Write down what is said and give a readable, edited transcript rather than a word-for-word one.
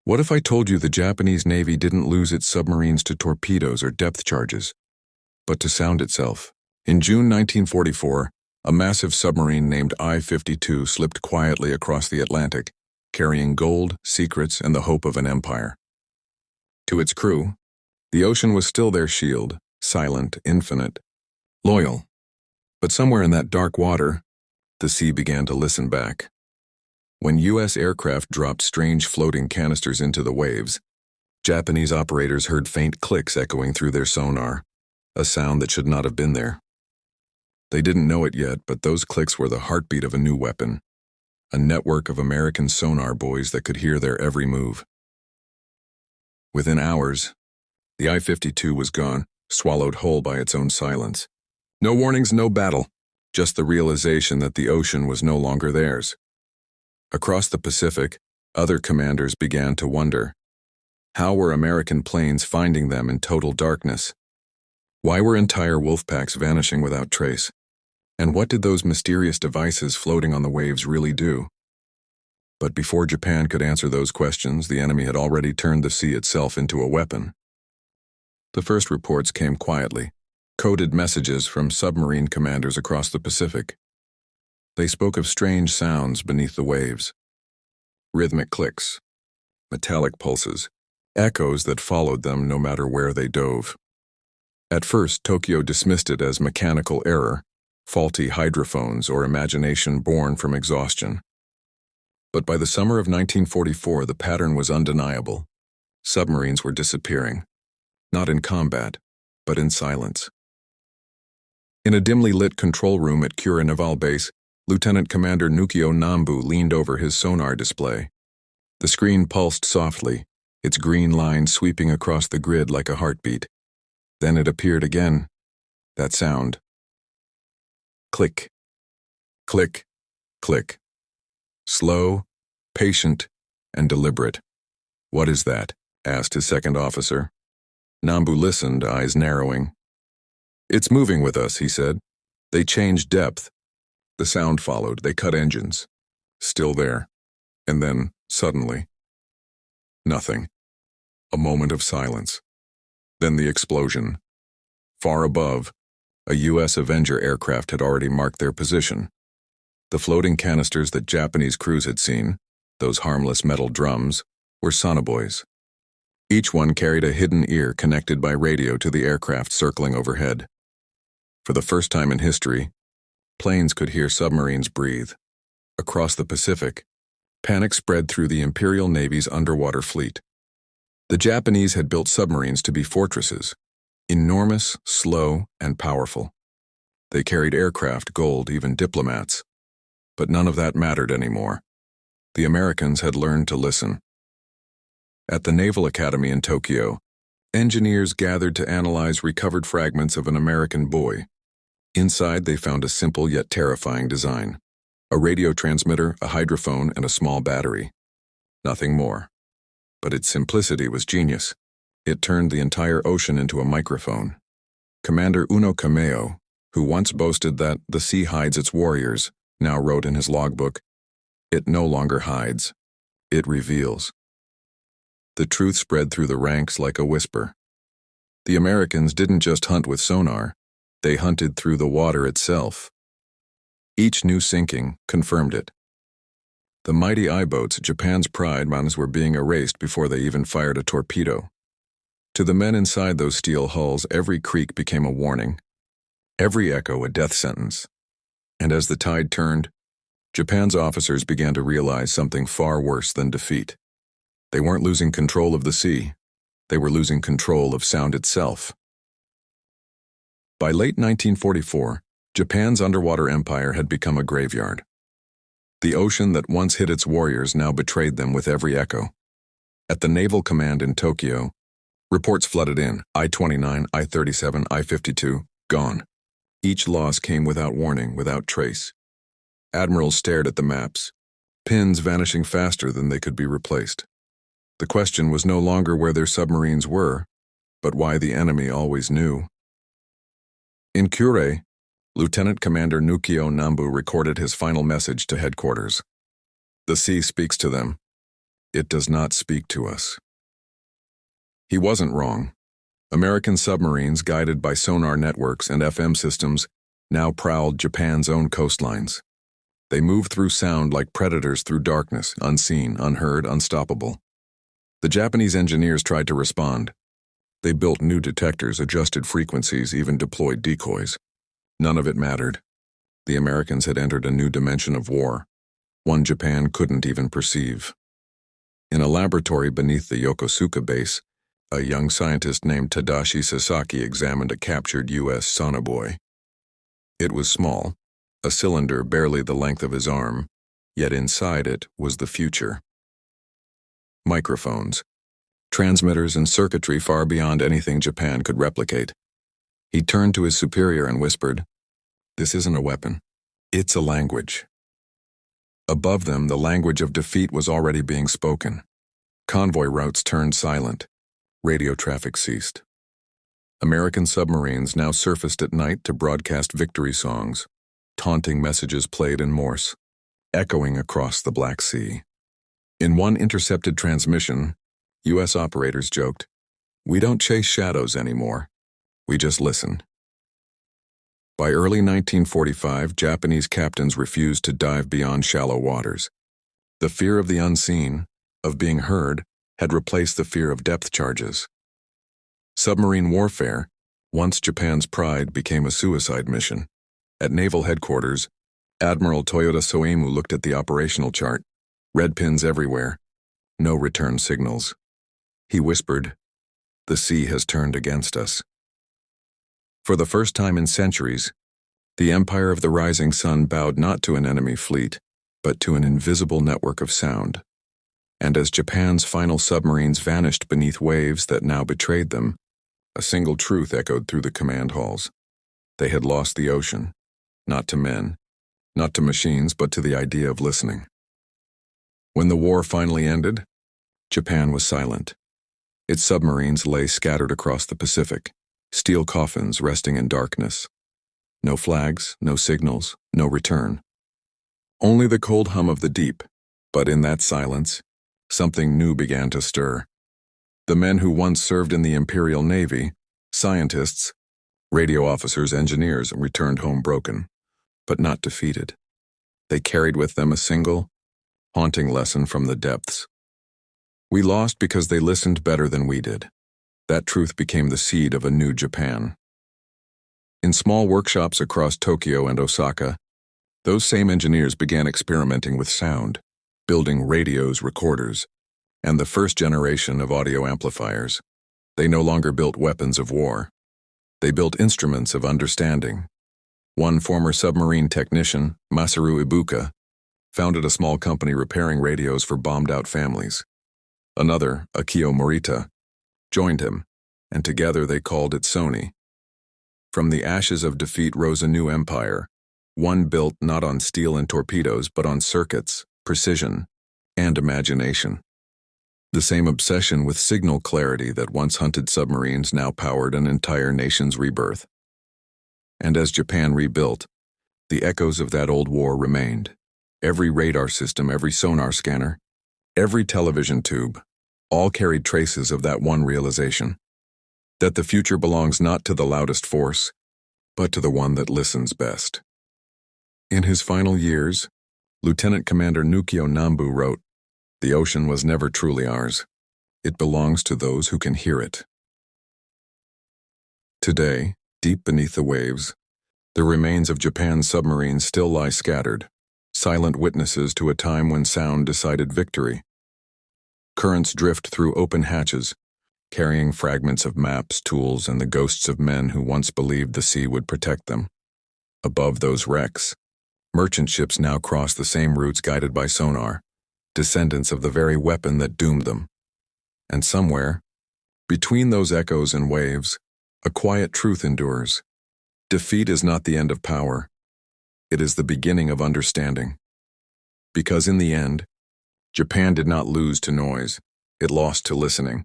What if I told you the Japanese Navy didn't lose its submarines to torpedoes or depth charges, but to sound itself? In June 1944, a massive submarine named I-52 slipped quietly across the Atlantic, carrying gold, secrets, and the hope of an empire. To its crew, the ocean was still their shield, silent, infinite, loyal. But somewhere in that dark water, the sea began to listen back. When U.S. aircraft dropped strange floating canisters into the waves, Japanese operators heard faint clicks echoing through their sonar, a sound that should not have been there. They didn't know it yet, but those clicks were the heartbeat of a new weapon, a network of American sonar buoys that could hear their every move. Within hours, the I-52 was gone, swallowed whole by its own silence. No warnings, no battle, just the realization that the ocean was no longer theirs. Across the Pacific, other commanders began to wonder. How were American planes finding them in total darkness? Why were entire wolf packs vanishing without trace? And what did those mysterious devices floating on the waves really do? But before Japan could answer those questions, the enemy had already turned the sea itself into a weapon. The first reports came quietly, coded messages from submarine commanders across the Pacific. They spoke of strange sounds beneath the waves, rhythmic clicks, metallic pulses, echoes that followed them no matter where they dove. At first, Tokyo dismissed it as mechanical error, faulty hydrophones, or imagination born from exhaustion. But by the summer of 1944, the pattern was undeniable. Submarines were disappearing, not in combat, but in silence. In a dimly lit control room at Kura Naval Base, Lieutenant Commander Nukio Nambu leaned over his sonar display. The screen pulsed softly, its green line sweeping across the grid like a heartbeat. Then it appeared again. That sound. Click. Click. Click. Slow, patient, and deliberate. "What is that?" asked his second officer. Nambu listened, eyes narrowing. "It's moving with us," he said. "They changed depth." The sound followed. They cut engines. Still there. And then, suddenly, nothing. A moment of silence. Then the explosion. Far above, a U.S. Avenger aircraft had already marked their position. The floating canisters that Japanese crews had seen, those harmless metal drums, were sonobuoys. Each one carried a hidden ear connected by radio to the aircraft circling overhead. For the first time in history, planes could hear submarines breathe. Across the Pacific, panic spread through the Imperial Navy's underwater fleet. The Japanese had built submarines to be fortresses, enormous, slow, and powerful. They carried aircraft, gold, even diplomats. But none of that mattered anymore. The Americans had learned to listen. At the Naval Academy in Tokyo, engineers gathered to analyze recovered fragments of an American buoy. Inside, they found a simple yet terrifying design. A radio transmitter, a hydrophone, and a small battery. Nothing more. But its simplicity was genius. It turned the entire ocean into a microphone. Commander Uno Kameo, who once boasted that the sea hides its warriors, now wrote in his logbook, "It no longer hides. It reveals." The truth spread through the ranks like a whisper. The Americans didn't just hunt with sonar. They hunted through the water itself. Each new sinking confirmed it. The mighty I-boats, Japan's pride, were being erased before they even fired a torpedo. To the men inside those steel hulls, every creak became a warning, every echo a death sentence. And as the tide turned, Japan's officers began to realize something far worse than defeat. They weren't losing control of the sea. They were losing control of sound itself. By late 1944, Japan's underwater empire had become a graveyard. The ocean that once hid its warriors now betrayed them with every echo. At the Naval Command in Tokyo, reports flooded in. I-29, I-37, I-52, gone. Each loss came without warning, without trace. Admirals stared at the maps, pins vanishing faster than they could be replaced. The question was no longer where their submarines were, but why the enemy always knew. In Kure, Lieutenant Commander Nukio Nambu recorded his final message to headquarters. "The sea speaks to them. It does not speak to us. He wasn't wrong. American submarines, guided by sonar networks and FM systems, now prowled Japan's own coastlines. They moved through sound like predators through darkness, unseen, unheard, unstoppable. The Japanese engineers tried to respond. They built new detectors, adjusted frequencies, even deployed decoys. None of it mattered. The Americans had entered a new dimension of war, one Japan couldn't even perceive. In a laboratory beneath the Yokosuka base, a young scientist named Tadashi Sasaki examined a captured U.S. sonobuoy. It was small, a cylinder barely the length of his arm, yet inside it was the future. Microphones, transmitters and circuitry far beyond anything Japan could replicate. He turned to his superior and whispered, "This isn't a weapon. It's a language." Above them, the language of defeat was already being spoken. Convoy routes turned silent. Radio traffic ceased. American submarines now surfaced at night to broadcast victory songs. Taunting messages played in Morse, echoing across the Black Sea. In one intercepted transmission, U.S. operators joked, "We don't chase shadows anymore. We just listen." By early 1945, Japanese captains refused to dive beyond shallow waters. The fear of the unseen, of being heard, had replaced the fear of depth charges. Submarine warfare, once Japan's pride, became a suicide mission. At Naval headquarters, Admiral Toyoda Soemu looked at the operational chart. Red pins everywhere. No return signals. He whispered, "The sea has turned against us." For the first time in centuries, the empire of the rising sun bowed not to an enemy fleet, but to an invisible network of sound. And as Japan's final submarines vanished beneath waves that now betrayed them, a single truth echoed through the command halls. They had lost the ocean, not to men, not to machines, but to the idea of listening. When the war finally ended, Japan was silent. Its submarines lay scattered across the Pacific, steel coffins resting in darkness. No flags, no signals, no return. Only the cold hum of the deep, but in that silence, something new began to stir. The men who once served in the Imperial Navy, scientists, radio officers, engineers, returned home broken, but not defeated. They carried with them a single, haunting lesson from the depths. We lost because they listened better than we did. That truth became the seed of a new Japan. In small workshops across Tokyo and Osaka, those same engineers began experimenting with sound, building radios, recorders, and the first generation of audio amplifiers. They no longer built weapons of war. They built instruments of understanding. One former submarine technician, Masaru Ibuka, founded a small company repairing radios for bombed-out families. Another, Akio Morita, joined him, and together they called it Sony. From the ashes of defeat rose a new empire, one built not on steel and torpedoes, but on circuits, precision, and imagination. The same obsession with signal clarity that once hunted submarines now powered an entire nation's rebirth. And as Japan rebuilt, the echoes of that old war remained. Every radar system, every sonar scanner, every television tube, all carried traces of that one realization, that the future belongs not to the loudest force, but to the one that listens best. In his final years, Lieutenant Commander Nukio Nambu wrote, "The ocean was never truly ours. It belongs to those who can hear it." Today, deep beneath the waves, the remains of Japan's submarines still lie scattered, silent witnesses to a time when sound decided victory. Currents drift through open hatches, carrying fragments of maps, tools, and the ghosts of men who once believed the sea would protect them. Above those wrecks, merchant ships now cross the same routes guided by sonar, descendants of the very weapon that doomed them. And somewhere, between those echoes and waves, a quiet truth endures. Defeat is not the end of power. It is the beginning of understanding. Because in the end, Japan did not lose to noise, it lost to listening.